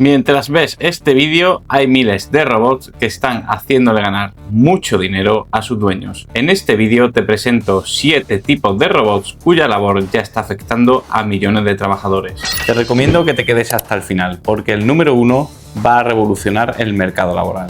Mientras ves este vídeo, hay miles de robots que están haciéndole ganar mucho dinero a sus dueños. En este vídeo te presento 7 tipos de robots cuya labor ya está afectando a millones de trabajadores. Te recomiendo que te quedes hasta el final, porque el número 1 va a revolucionar el mercado laboral.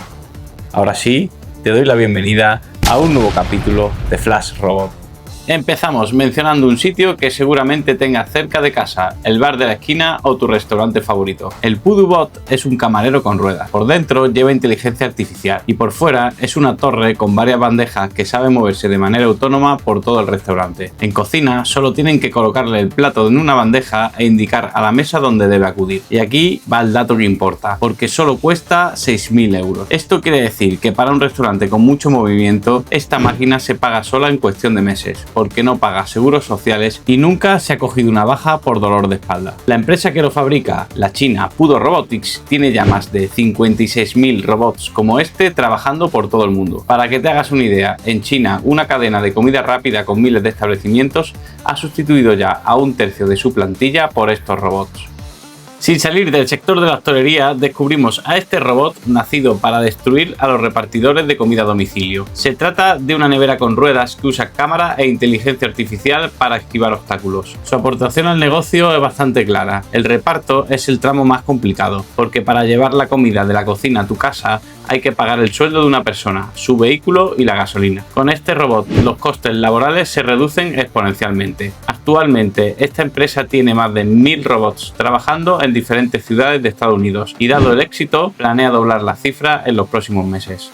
Ahora sí, te doy la bienvenida a un nuevo capítulo de Flash Robot. Empezamos mencionando un sitio que seguramente tengas cerca de casa, el bar de la esquina o tu restaurante favorito. El PuduBot es un camarero con ruedas. Por dentro lleva inteligencia artificial y por fuera es una torre con varias bandejas que sabe moverse de manera autónoma por todo el restaurante. En cocina solo tienen que colocarle el plato en una bandeja e indicar a la mesa donde debe acudir. Y aquí va el dato que importa, porque solo cuesta 6.000 euros. Esto quiere decir que para un restaurante con mucho movimiento, esta máquina se paga sola en cuestión de meses, porque no paga seguros sociales y nunca se ha cogido una baja por dolor de espalda. La empresa que lo fabrica, la china Pudo Robotics, tiene ya más de 56.000 robots como este trabajando por todo el mundo. Para que te hagas una idea, en China una cadena de comida rápida con miles de establecimientos ha sustituido ya a 1/3 de su plantilla por estos robots. Sin salir del sector de la hostelería, descubrimos a este robot nacido para destruir a los repartidores de comida a domicilio. Se trata de una nevera con ruedas que usa cámara e inteligencia artificial para esquivar obstáculos. Su aportación al negocio es bastante clara. El reparto es el tramo más complicado, porque para llevar la comida de la cocina a tu casa hay que pagar el sueldo de una persona, su vehículo y la gasolina. Con este robot, los costes laborales se reducen exponencialmente. Actualmente, esta empresa tiene más de 1.000 robots trabajando en diferentes ciudades de Estados Unidos y, dado el éxito, planea doblar la cifra en los próximos meses.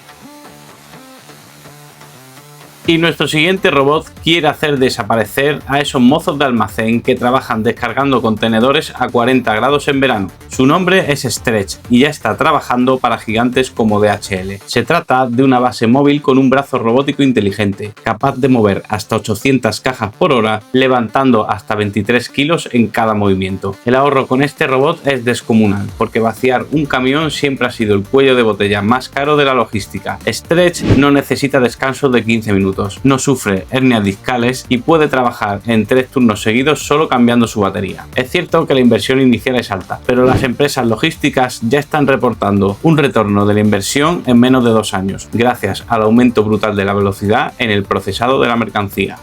Y nuestro siguiente robot quiere hacer desaparecer a esos mozos de almacén que trabajan descargando contenedores a 40 grados en verano. Su nombre es Stretch y ya está trabajando para gigantes como DHL. Se trata de una base móvil con un brazo robótico inteligente, capaz de mover hasta 800 cajas por hora, levantando hasta 23 kilos en cada movimiento. El ahorro con este robot es descomunal, porque vaciar un camión siempre ha sido el cuello de botella más caro de la logística. Stretch no necesita descanso de 15 minutos. No sufre hernias discales y puede trabajar en 3 turnos seguidos solo cambiando su batería. Es cierto que la inversión inicial es alta, pero las empresas logísticas ya están reportando un retorno de la inversión en menos de 2 años, gracias al aumento brutal de la velocidad en el procesado de la mercancía.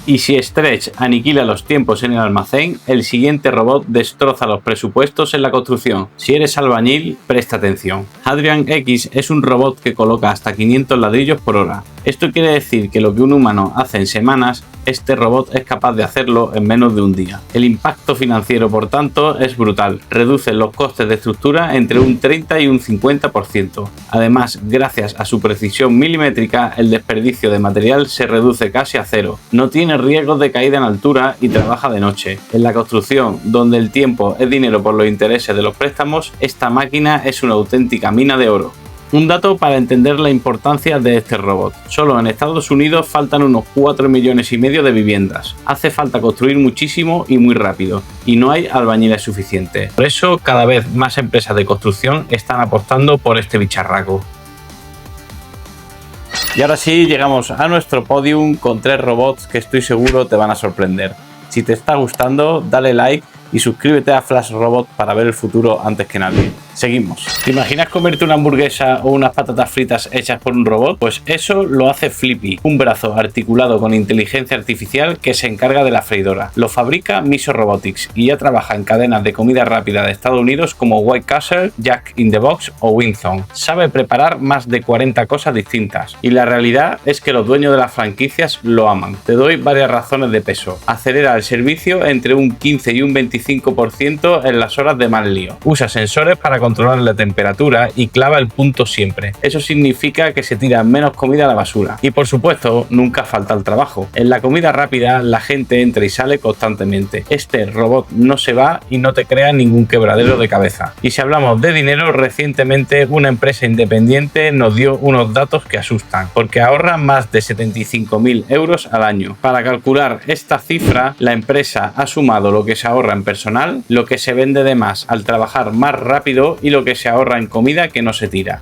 Y si Stretch aniquila los tiempos en el almacén, el siguiente robot destroza los presupuestos en la construcción. Si eres albañil, presta atención. Hadrian X es un robot que coloca hasta 500 ladrillos por hora. Esto quiere decir que lo que un humano hace en semanas, este robot es capaz de hacerlo en menos de un día. El impacto financiero, por tanto, es brutal. Reduce los costes de estructura entre un 30 y un 50%. Además, gracias a su precisión milimétrica, el desperdicio de material se reduce casi a cero. No tiene riesgos de caída en altura y trabaja de noche. En la construcción, donde el tiempo es dinero por los intereses de los préstamos, esta máquina es una auténtica mina de oro. Un dato para entender la importancia de este robot. Solo en Estados Unidos faltan unos 4,5 millones de viviendas. Hace falta construir muchísimo y muy rápido, y no hay albañiles suficientes. Por eso, cada vez más empresas de construcción están apostando por este bicharraco. Y ahora sí, llegamos a nuestro podium con 3 robots que estoy seguro te van a sorprender. Si te está gustando, dale like y suscríbete a Flash Robot para ver el futuro antes que nadie. Seguimos. ¿Te imaginas comerte una hamburguesa o unas patatas fritas hechas por un robot? Pues eso lo hace Flippy, un brazo articulado con inteligencia artificial que se encarga de la freidora. Lo fabrica Miso Robotics y ya trabaja en cadenas de comida rápida de Estados Unidos como White Castle, Jack in the Box o Winzone. Sabe preparar más de 40 cosas distintas y la realidad es que los dueños de las franquicias lo aman. Te doy varias razones de peso. Acelera el servicio entre un 15 y un 25% en las horas de mal lío. Usa sensores para controlar la temperatura y clava el punto siempre. Eso significa que se tira menos comida a la basura. Y por supuesto, nunca falta el trabajo. En la comida rápida, la gente entra y sale constantemente. Este robot no se va y no te crea ningún quebradero de cabeza. Y si hablamos de dinero, recientemente una empresa independiente nos dio unos datos que asustan, porque ahorra más de 75.000 euros al año. Para calcular esta cifra, la empresa ha sumado lo que se ahorra en personal, lo que se vende de más al trabajar más rápido y lo que se ahorra en comida que no se tira.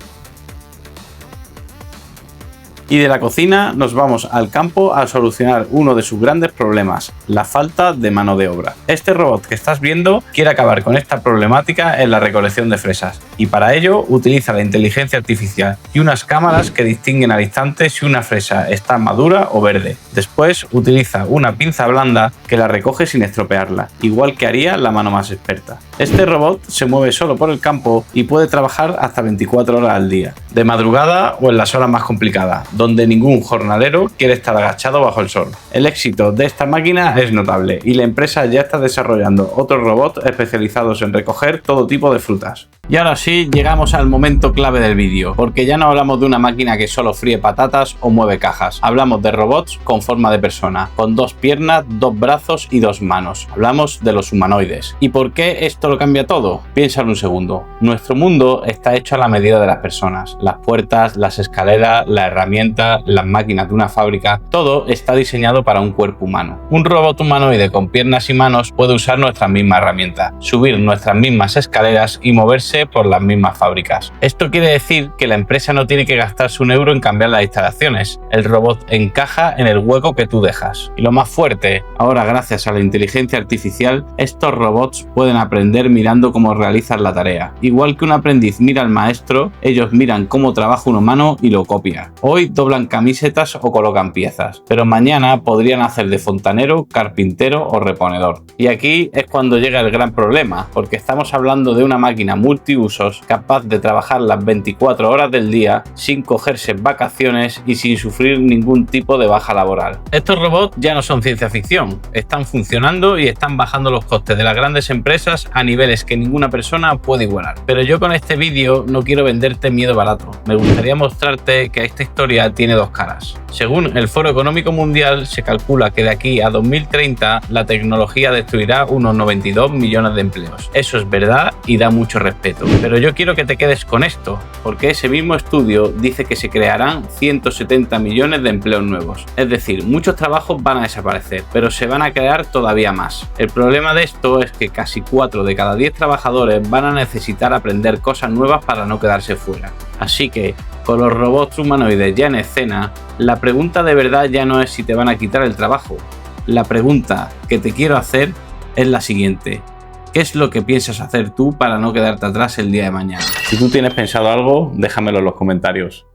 Y de la cocina nos vamos al campo a solucionar uno de sus grandes problemas, la falta de mano de obra. Este robot que estás viendo quiere acabar con esta problemática en la recolección de fresas y para ello utiliza la inteligencia artificial y unas cámaras que distinguen al instante si una fresa está madura o verde. Después utiliza una pinza blanda que la recoge sin estropearla, igual que haría la mano más experta. Este robot se mueve solo por el campo y puede trabajar hasta 24 horas al día, de madrugada o en las horas más complicadas, donde ningún jornalero quiere estar agachado bajo el sol. El éxito de esta máquina es notable y la empresa ya está desarrollando otros robots especializados en recoger todo tipo de frutas. Y ahora sí, llegamos al momento clave del vídeo, porque ya no hablamos de una máquina que solo fríe patatas o mueve cajas. Hablamos de robots con forma de persona, con 2 piernas, 2 brazos y 2 manos. Hablamos de los humanoides. ¿Y por qué esto lo cambia todo? Piensa en un segundo. Nuestro mundo está hecho a la medida de las personas. Las puertas, las escaleras, las herramientas, las máquinas de una fábrica, todo está diseñado para un cuerpo humano. Un robot humanoide con piernas y manos puede usar nuestras mismas herramientas, subir nuestras mismas escaleras y moverse por las mismas fábricas. Esto quiere decir que la empresa no tiene que gastarse un euro en cambiar las instalaciones. El robot encaja en el hueco que tú dejas. Y lo más fuerte, ahora gracias a la inteligencia artificial, estos robots pueden aprender mirando cómo realizan la tarea. Igual que un aprendiz mira al maestro, ellos miran cómo trabaja un humano y lo copia. Hoy doblan camisetas o colocan piezas, pero mañana podrían hacer de fontanero, carpintero o reponedor. Y aquí es cuando llega el gran problema, porque estamos hablando de una máquina multiusos capaz de trabajar las 24 horas del día sin cogerse vacaciones y sin sufrir ningún tipo de baja laboral. Estos robots ya no son ciencia ficción, están funcionando y están bajando los costes de las grandes empresas a niveles que ninguna persona puede igualar. Pero yo con este vídeo no quiero venderte miedo barato, me gustaría mostrarte que esta historia tiene 2 caras. Según el Foro Económico Mundial, se calcula que de aquí a 2030 la tecnología destruirá unos 92 millones de empleos. Eso es verdad y da mucho respeto. Pero yo quiero que te quedes con esto, porque ese mismo estudio dice que se crearán 170 millones de empleos nuevos. Es decir, muchos trabajos van a desaparecer, pero se van a crear todavía más. El problema de esto es que casi 4 de cada 10 trabajadores van a necesitar aprender cosas nuevas para no quedarse fuera. Así que, con los robots humanoides ya en escena, la pregunta de verdad ya no es si te van a quitar el trabajo. La pregunta que te quiero hacer es la siguiente. ¿Qué es lo que piensas hacer tú para no quedarte atrás el día de mañana? Si tú tienes pensado algo, déjamelo en los comentarios.